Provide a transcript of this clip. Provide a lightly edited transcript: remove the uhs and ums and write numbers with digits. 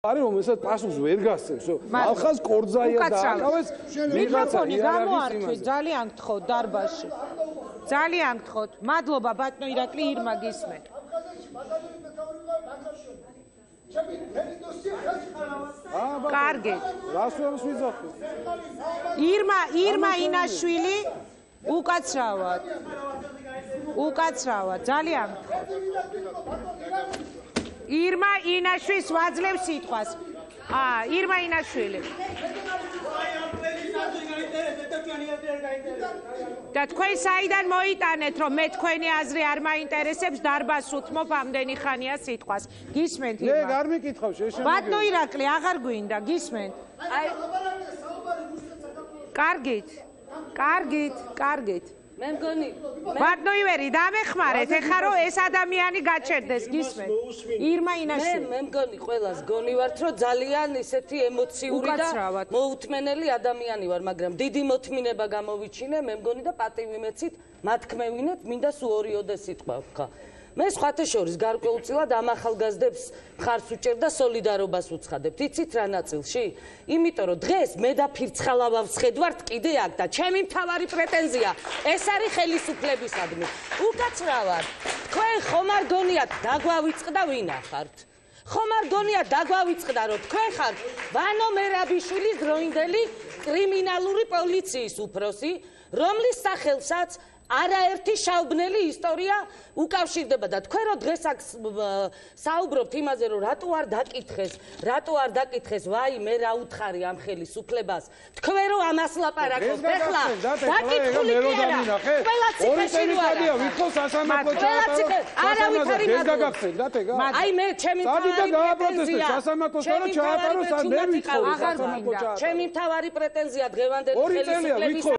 არის რომელსაც პასუხს ვერ გასცემს. ალხას კორძაია და აკავეს მიკროფონი გამოართვეს, ძალიან გთხოვთ დარბაზში. ძალიან გთხოვთ. მადლობა ბატონო ირაკლი ირმა გისმენთ. კარგით. რას ვამს ვიძახი? ირმა ინაშვილი უკაცრავად ძალიან ირმა ინაშვილს ვაძლევს სიტყვას. ირმა ინაშვილი. და თქვენ საიდან მოიტანეთ, რომ მე თქვენი აზრი არ მაინტერესებს, დარბაზს უთმობ ამდენი ხანია სიტყვას. გისმენთ ირმა? მე არ მიკითხავ შეშემდგე. ბატონო ირაკლი აღარ გვინდა, გისმენთ? კარგით. მე მგონი ბატონო ივერი დამეხმარეთ ეხლა რომ ეს ადამიანი გაჩერდეს გისმენთ ირმა ინაშვილი მე მგონი ყველას გონი ვართ რომ ძალიან ისეთი ემოციური და მოუთმენელი ადამიანი ვარ მაგრამ დიდი მოთმინება გამოვიჩინე მე მგონი და პატივი მეცით მათქმევინეთ მინდა სულ ორიოდე სიტყვა ვქა მე სხვათა შორის გარკვეულწილად ამ ახალგაზრდებს მხარს უჭერ და სოლიდარობას უცხადებთ. იცით რა ნაწილში? იმიტომ რომ დღეს მე და ფირცხალავავს ხედავთ კიდე აქ და ჩემი მთავარი პრეტენზია ეს არის ხელისუფლებისადმი. უკაცრავად. თქვენ ხომ არ გონიათ დაგვავიწყდა ვინ ახართ? ხომ არ გონიათ დაგვავიწყდა რომ თქვენ ხართ ვანო მერაბიშვილის დროინდელი კრიმინალური პოლიციის უფროსი, რომლის სახელსაც არაერთი შავბნელი ისტორია უკავშირდება და თქვენ რო დღეს აქ საუბრობთ იმაზე რომ რატო არ დაკითხეს ვაი მე რა უთხარი ამ ხელისუფლებას თქვენ რო ამას ლაპარაკობთ ეხლა დაკითხული კი არა ყველა ციხეში რო არა ვითხოვს სასამართლო ჩაატარო აი მე ჩემი პრეტენზია სასამართლო ჩაატარო მე ვითხოვ ჩემი მთავარი პრეტენზია დღევანდელი ხელისუფლების